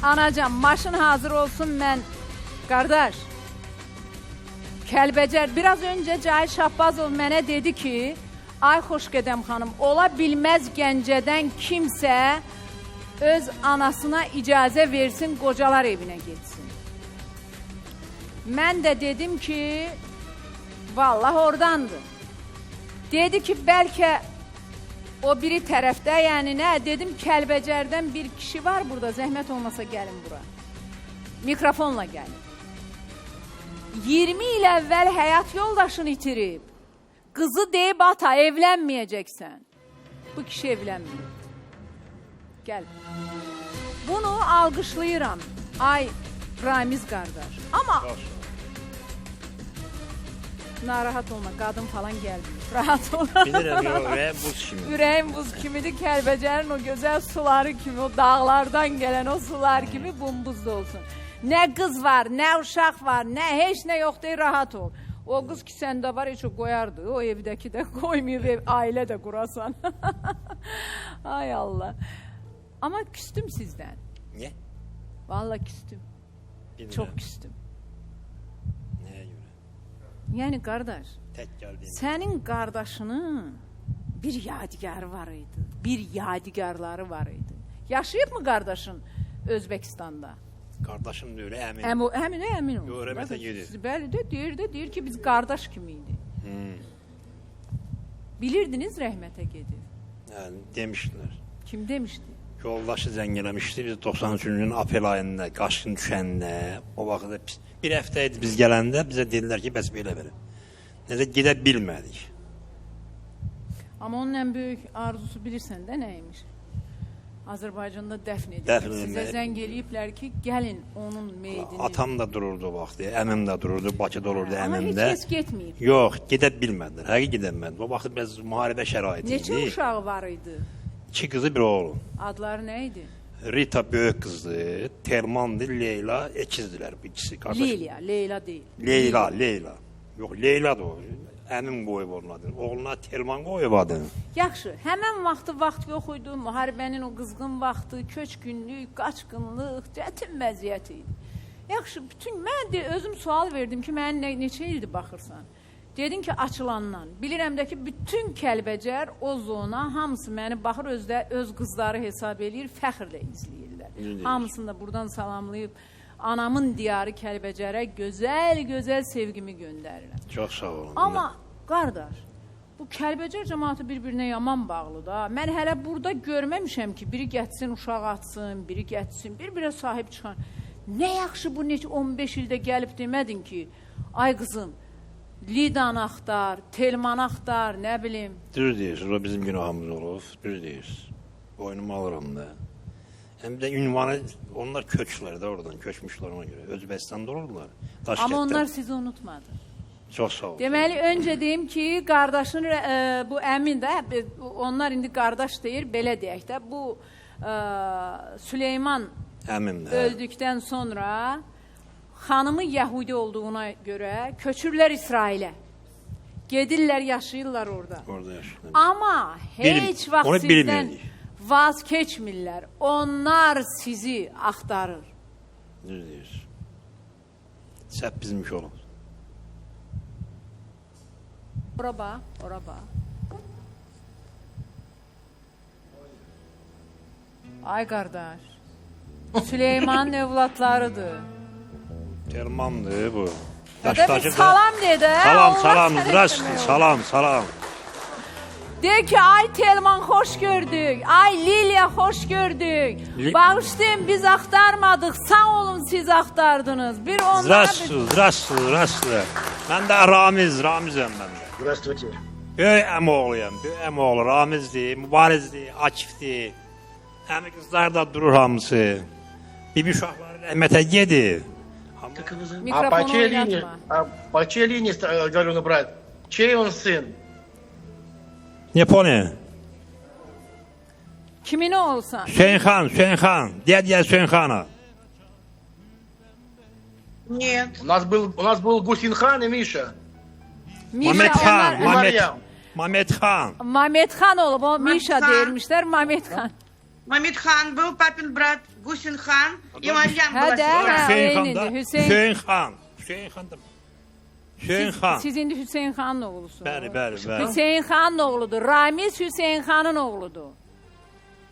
Anacan, maşın hazır olsun mən. Qardaş, Kəlbəcər, biraz öncə Cahil Şahbazov mənə dedi ki, ay Xoşqədəm xanım, ola bilməz Gəncədən kimsə öz anasına icazə versin, qocalar evinə getsin. Mən də dedim ki, vallahi oradandır. Dedi ki, bəlkə o biri tərəfdə, yəni nə? Dedim, Kəlbəcərdən bir kişi var burada, zəhmət olmasa gəlin bura. Mikrofonla gəlin. 20 il əvvəl həyat yoldaşını itirib. Qızı deyib, ata, evlənməyəcəksən. Bu kişi evlənməyib. Gəl. Bunu alqışlayıram. Ay, Ramiz qardaş. Amma narahat olma, qadın falan gəlmir. Rahat ol. Bilirəm, ürəyim buz kimi. Ürəyim buz kimidir, Kəlbəcərin o gözəl suları kimi, o dağlardan gələn o sular kimi bumbuzda olsun. Nə qız var, nə uşaq var, nə heç nə yoxdur, rahat ol. O qız ki, səndə var, heç o qoyardı. O evdəki də qoymayıb, ailə də qurasan. Ay Allah. Amma küstüm sizdən. Niyə? Vallahi küstüm. Bilmirəm. Çox küstüm. Nəyə görə? Yəni, qardaş, Tək gəldiyim. sənin qardaşının bir yadigarı var idi. Bir yadigarları var idi. Yaşayıb mı qardaşın Özbəkistanda? Qardaşım deyir, əmin. Əmin olun. Yox, rəhmətə gedir. Bəli də, deyir ki, biz qardaş kimi idi. Bilirdiniz rəhmətə gedir. Yəni, demişdilər. Kim demişdi? Yoldaşı zəng eləmişdi, biz 93-cü ilin aprel ayında, qaşqın düşəndə, o vaxtda bir həftə idi biz gələndə, bizə dedilər ki, bəs belə verin. Necə gedə bilmədik. Amma onun ən böyük arzusu bilirsən də nəymiş? Azərbaycanda dəfn edildi. Dəfn Sizə edildi. zəng eləyiblər ki, gəlin onun meydini. Atam da dururdu o vaxt, əmim də dururdu, Bakıda olurdu Amma əmim heç də. kəs getməyib. Yox, gedə bilmədilər, həqiqi gedəmədilər. O vaxt biraz müharibə şəraiti idi. Neçə uşağı var idi? 2 qızı, bir oğlu. Adları nə idi? Rita böyük qızdı, Telmandı, Leyla ikizdilər bu ikisi. Qardaş. Leyla deyil. Leyla. Yox, Leyladır o. Əmim qoyub onun adını. Oğluna Telman qoyub adını. Yaxşı, həmən vaxt yox idi, müharibənin o qızğın vaxtı, köçkünlük, qaçqınlıq, çətin vəziyyət idi. Yaxşı, mən özüm sual verdim ki, mənə neçə ildir baxırsan? Dedin ki, açılandan. Bilirəm də ki, bütün Kəlbəcər, o zona, hamısı məni baxır, öz qızları hesab eləyir, fəxrlə izləyirlər. Hamısını da buradan salamlayıb, anamın diyarı Kəlbəcərə gözəl sevgimi göndərirəm. Çox sağ olun. Amma qardaş, bu Kəlbəcər cəmaatı bir-birinə yaman bağlı da. Mən hələ burada görməmişəm ki, biri gətsin, uşaq atsın, biri gətsin, bir-birə sahib çıxan. Nə yaxşı bu 15 ildə gəlib demədin ki, ay qızım, Lidanı axtar, Telmanı axtar, nə bilim. Düz deyirsiniz, o bizim günahımız olub, düz deyirsiniz. Boynumu alıram da. Həm də ünvanı, onlar köçlər də oradan, köçmüşlər ona görə. Özbəkistanda olurdular. Amma onlar sizi unutmadı. Çox sağ olun. Deməli, öncə deyim ki, qardaşın, bu əmin də, onlar indi qardaş deyir, belə deyək də, bu Süleyman öldükdən sonra xanımı Yəhudi olduğuna görə köçürlər İsrailə. Gedirlər, yaşayırlar orada. Orada yaşayırlar. Amma heç vaxt sizdən vaz keçmirlər. Onlar sizi axtarır. Düz deyirsiniz. Səhv bizimki olub. Ora bax. Ay qardaş, Süleymanın övladlarıdır. Telmandır bu. Hədə bir salam dedə. Salam. De ki, ay Telman xoş gördük, ay Liliya xoş gördük. Bağışlayın, biz axtarmadıq, sağ olun siz axtardınız. Bir onlara... Здравствуй. Mən də Ramizəm mən də. Здравствуйте. Böyük əmoğluyam, Ramizdir, Mübarizdir, Akifdir. Əmi qızlar da durur hamısı. Bibi uşaqları rəhmətə gedir. Как его зовут? Mikrofonu oynatma. По чьей линии, говорю, ну, брат? Чей он сын? Neponi. Kimin olsan? Hüseyin Diyar Hüseyin Xana. Нет. У нас был Гусинхан и Миша. Mamet Xan. Mamet Xan olub, o Mişa deyirmişlər, Mamet Xan. Мамед Хан был папин брат. Gülşinxan, İmanyam Hə də, bulaşıq. hə, Hüseyin eynidir. Xan da. Hüseyin. Hüseyin Xan. Hüseyin Xan da. Hüseyin Xan. Siz indi Hüseyin xanın oğlusunuz. Bəli. Hüseyin xanın oğludur. Ramiz Hüseyin xanın oğludur.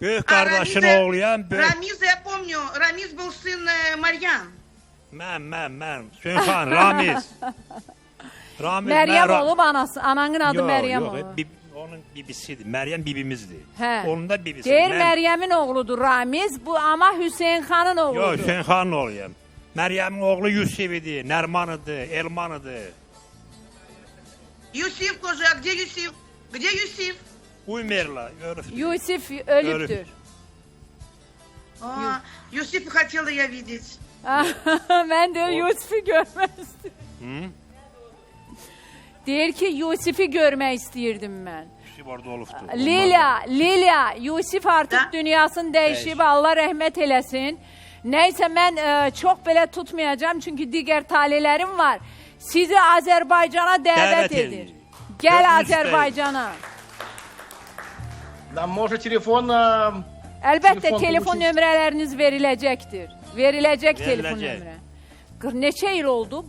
Böyük qardaşın oğluyam. Рамиза, я помню, Рамиз был сын Марьям. Mən. Hüseyin Xan, Ramiz. Ramiz, Məryəm olub anası. Ananın adı Məryəm yox, olub. onun bibisidir. Məryəm bibimizdir. Hə. Onun da bibisi. Deyir Məryəmin oğludur Ramiz. Bu ama Hüseyin xanın oğludur. Yox, Hüseyin Xanın oğluyam. Məryəmin oğlu Yusif idi, Nərmanıdır, Elmanıdır. Юсиф тоже, а где Юсиф? Где Юсиф? Uymerla, ölüb. Yusif ölübdür. Юсифа хотела я видеть. Mən deyir Yusifi görmək istəyirdim. Deyir ki Yusifi görmək istəyirdim mən. Yusif orada olubdur. Lilya, Yusif artıq Da? dünyasını dəyişib, Allah rəhmət eləsin. Nəysə mən çox belə tutmayacağım, çünki digər talilərim var. Sizi Azərbaycana dəvət edir. Gəl Azərbaycana. Нам может telefon... Əlbəttə Telefon telefon buluşuz. nömrələriniz veriləcəkdir. Veriləcək telefon Veriləcək. nömrə. Neçə il oldu?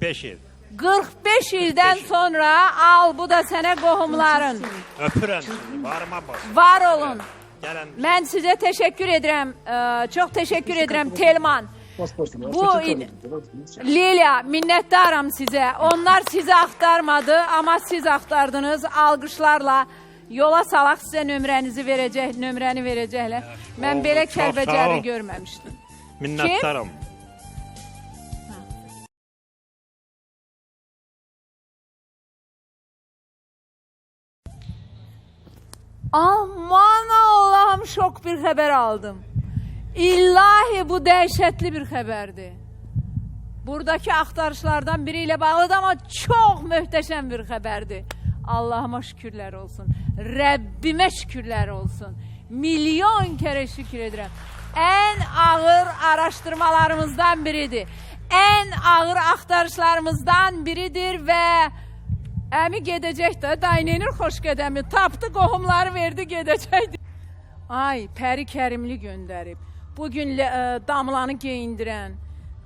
5 il. 45 ildən sonra al bu da sənə qohumların. Öpürəm sizi, barıma bas. Var olun. Gələn Mən sizə təşəkkür edirəm. Çox təşəkkür edirəm Telman. Bu Lilya, minnətdaram sizə. Onlar sizi axtarmadı, amma siz axtardınız. Alqışlarla yola salaq sizə nömrəni verəcəklər. Mən Oldu, belə çox sağ Kəlbəcəri ol. görməmişdim. minnətdaram. Aman Allah'ım, şok bir xəbər aldım. İllahi bu dəhşətli bir xəbərdir. Buradakı axtarışlardan biri ilə bağlıdır, amma çox möhtəşəm bir xəbərdir. Allahıma şükürlər olsun. Rəbbimə şükürlər olsun. Milyon kere şükür edirəm. Ən ağır araşdırmalarımızdan biridir. Ən ağır axtarışlarımızdan biridir və əmi gedəcək də, daynenir xoş qədəmi. Tapdı, qohumları verdi, gedəcəkdi. Ay, Pəri Kərimli göndərib. Bugün damlanı geyindirən.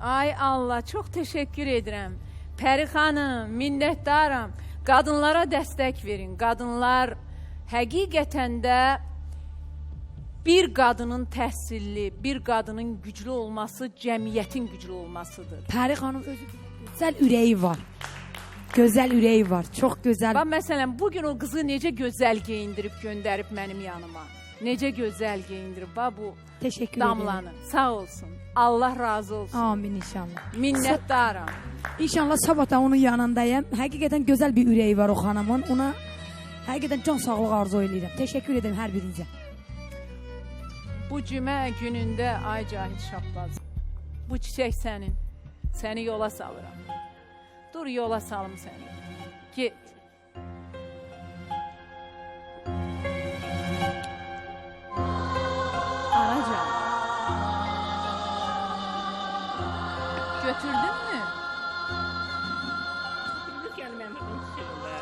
Ay Allah, çox təşəkkür edirəm. Pəri xanım, minnətdaram. Qadınlara dəstək verin. Qadınlar həqiqətən də bir qadının təhsilli, bir qadının güclü olması cəmiyyətin güclü olmasıdır. Pəri xanım özü gözəl ürəyi var. Gözəl ürəyi var, çox gözəl. Bax, məsələn, bugün o qızı necə gözəl geyindirib göndərib mənim yanıma. Necə gözəl geyindirib, bax bu Təşəkkür damlanı. Sağ olsun. Allah razı olsun. Amin inşallah. Minnətdaram. İnşallah sabah da onun yanındayım. Həqiqətən gözəl bir ürəyi var o xanımın. Ona həqiqətən can sağlığı arzu edirəm. Təşəkkür edirəm hər birinizə. Bu cümə günündə ay Cahid Şahbaz. Bu çiçək sənin. Səni yola salıram. Dur, yola salım səni. Get. Anacan. Götürdün mü?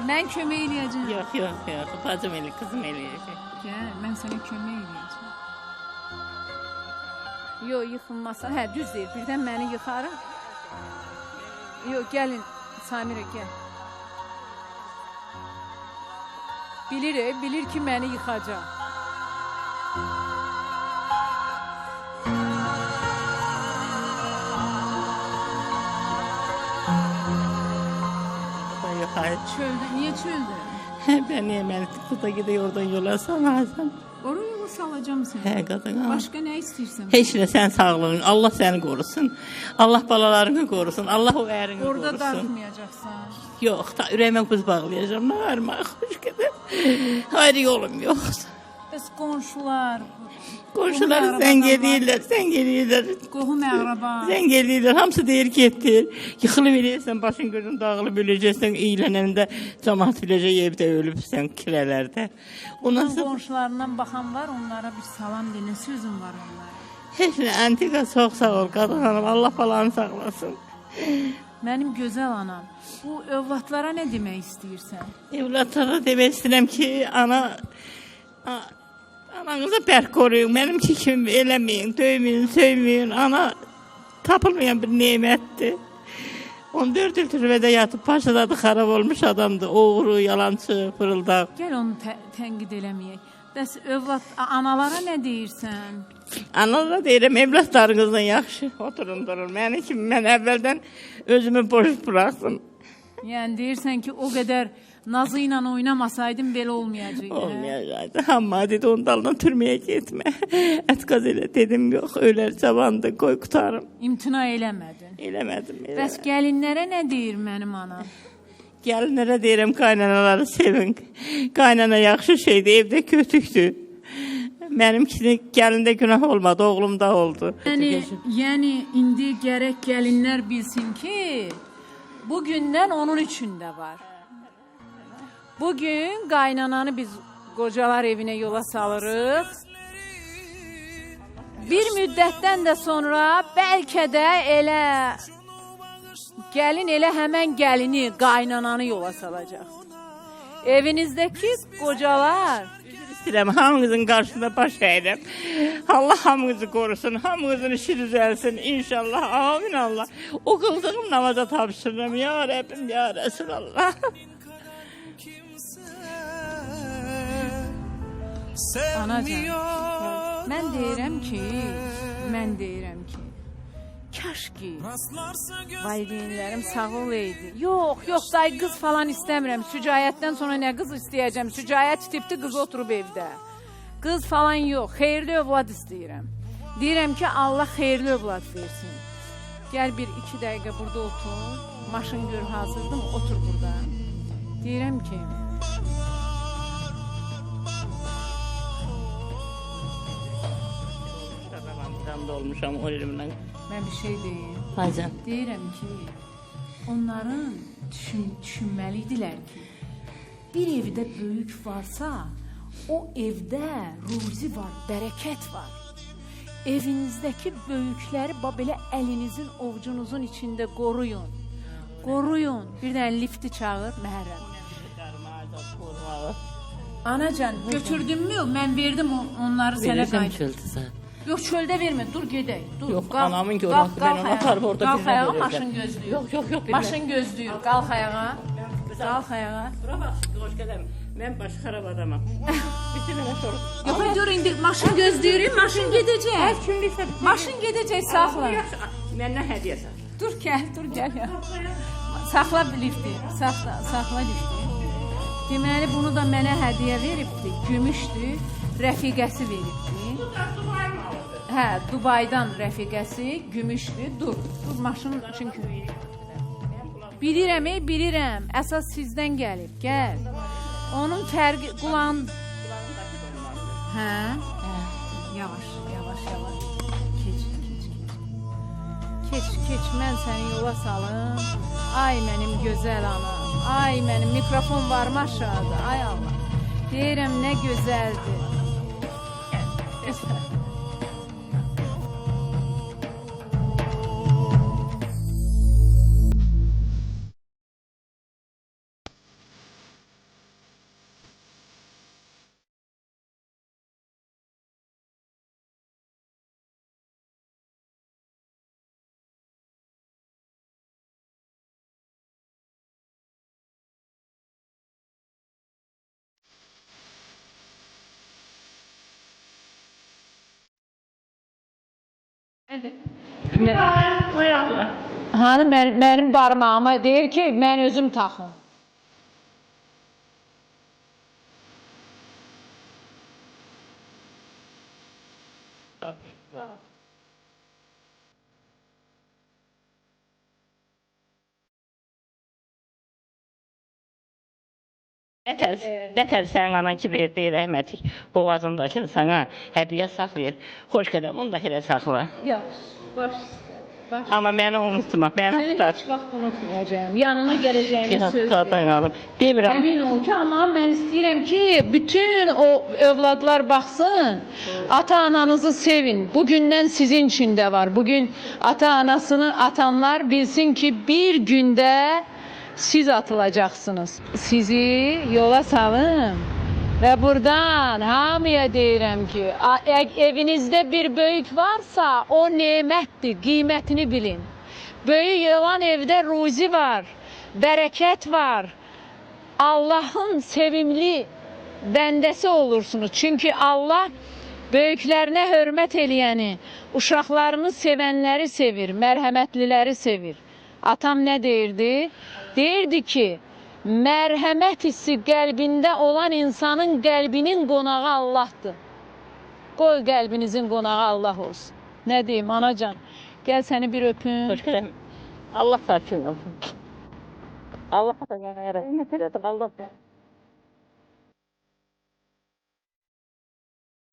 Mən kömək eləyəcəm. Yox, bacım elə, qızım eləyəcək. Gəl, mən sənə kömək eləyəcəm. Yox, yıxılmasan. Hə, düz deyir. Birdən məni yıxarım. Yox, gəlin. Samirə, gəl. Bilir ki, məni yıxacaq. Yox, hayır. Çöldə, niyə çöldə? Ben niye məni burada gedək oradan yola salarsam? Oraya yola salacağım səni. Hə, qadın. Başqa nə istəyirsən? Heç nə, sən sağlığın, Allah səni qorusun. Allah balalarını qorusun. Allah o ərini Orada qorusun. dartmayacaqsan. Yox, ürəyimə buz bağlayacağım. Nə varma, xoş gedəm. Hayır, yolum yox. Bəs qonşular, Qonşuları Qohum zəng ərabalar edirlər. qohum əqraba. Zəng edirlər, hamısı deyir getdir. Yıxılıb eləyirsən, başın gözün dağılıb öləcəksən, iylənəndə cəmaat biləcək evdə ölübsən, kirələrdə. Ondan sonra Qonşularından baxan var, onlara bir salam de, nə sözün var onlara? heç nə, Antiqa çox sağ ol qadın hanım, Allah balanı sağlasın. Mənim gözəl anam, bu övladlara nə demək istəyirsən? Evlatlara demək istəyirəm ki, Ananıza bərk qoruyun, mənimki kimi eləməyin, döyməyin, söyməyin. Ana tapılmayan bir nemətdir. 14 il türbədə yatıb, başladı xarab olmuş adamdır. Oğru, yalancı, fırıldaq. Gəl onu tənqid eləməyək. Bəs övlad analara nə deyirsən? Analara deyirəm, evlatlarınızla yaxşı oturun durun. Məni kimi mən əvvəldən özümü boş buraxdım. Yəni deyirsən ki, o qədər nazı ilə oynamasaydım belə olmayacaqdı. Olmayacaqdı. Amma dedi, onun dalına türməyə getmə. Ətqaz elə dedim, yox, ölər cavandır, qoy qutarım. İmtina eləmədin. Eləmədim. Bəs gəlinlərə nə deyir mənim anam? Gəlinlərə deyirəm, qaynanaları sevin. Qaynana yaxşı şeydir, evdə kötükdür. Mənimkini gəlində günah olmadı, oğlumda oldu. Yəni indi gərək gəlinlər bilsin ki, bugündən onun üçün də var. Bugün qaynananı biz qocalar evinə yola salırıq. Bir müddətdən də sonra bəlkə də elə gəlin elə həmən gəlini, qaynananı yola salacaq. Evinizdəki qocalar İstəyirəm, hamınızın qarşısında baş əyirəm. Allah hamınızı qorusun, hamınızın işi düzəlsin inşallah. Amin Allah. O qıldığım namaza tapşırırım. Ya Rəbbim, ya Resulallah. Anacan, mən deyirəm ki, kaş ki valideynlərim sağ olaydı. Yox, dayı qız falan istəmirəm. Sücayətdən sonra nə qız istəyəcəm? Sücayət tipli qız oturub evdə. Qız falan yox, xeyirli övlad istəyirəm. Deyirəm ki, Allah xeyirli övlad versin. Gəl bir 2 dəqiqə burada otur. Maşın gör hazırdır mı? Otur burada. Deyirəm ki, olmuşam o elimdən. mən bir şey deyim. Haycan. Deyirəm ki, onların düşünməlidirlər ki, bir evdə böyük varsa, o evdə ruzi var, bərəkət var. Evinizdəki böyükləri belə əlinizin, ovucunuzun içində qoruyun. Qoruyun. Bir dənə lifti çağır, Məhərrəm. Anacan, götürdünmü? Mən verdim onları sənə qayıt. Yox, çöldə vermə, dur gedək. Yox, anamın görüntü, mən onu atarım orada. Qalx ayağa, maşın gözlüyür. Yox, maşın gözlüyür, qalx ayağa. Qalx ayağa. Bura bax, hoş gələm. Mən baş xarab adamam. Bütün mənə sorur. Yox, dur indi maşın gözlüyürüm, maşın gedəcək. Hər kimliksə. Maşın gedəcək, saxla. Məndən hədiyyəsə. Dur gəl ya. Saxla lifti, saxla lifti. Deməli, bunu da mənə hədiyyə veribdi, gümüşdür, rəfiqəsi veribdi. Hə, Dubaydan rəfiqəsi, gümüşdür, dur, maşın çünki. Bilirəm, əsas sizdən gəlib, gəl. Onun fərqi, qulağın... Hə? Yavaş. Keç, mən səni yola salım. Ay mənim gözəl anam, ay mənim mikrofon var mı aşağıda, ay Allah. Deyirəm, nə gözəldir. Hani mənim barmağıma deyir ki, mən özüm taxım. Nətər sənin anan ki verdi, rəhmətik, boğazındakını sana hədiyyə saxlayır. Xoş gələm, onu da elə saxla. Baş. Amma məni unutma, məni tutar. Heç vaxt unutmayacağım. Yanına gələcəyimi söz verirəm. Demirəm. Əmin ol ki, amma mən istəyirəm ki, bütün o övladlar baxsın, ata-ananızı sevin. Bugündən sizin üçün də var. Bugün ata-anasını atanlar bilsin ki, bir gündə siz atılacaqsınız. Sizi yola salım. Və buradan hamıya deyirəm ki, evinizdə bir böyük varsa, o nemətdir, qiymətini bilin. Böyük olan evdə ruzi var, bərəkət var. Allahın sevimli bəndəsi olursunuz. Çünki Allah böyüklərinə hörmət eləyəni, uşaqlarını sevənləri sevir, mərhəmətliləri sevir. Atam nə deyirdi? Deyirdi ki, mərhəmət hissi qəlbində olan insanın qəlbinin qonağı Allahdır. Qoy qəlbinizin qonağı Allah olsun. Nə deyim, anacan? Gəl səni bir öpüm. Hoş geldin. Allah sakin olsun. Allah da Allah.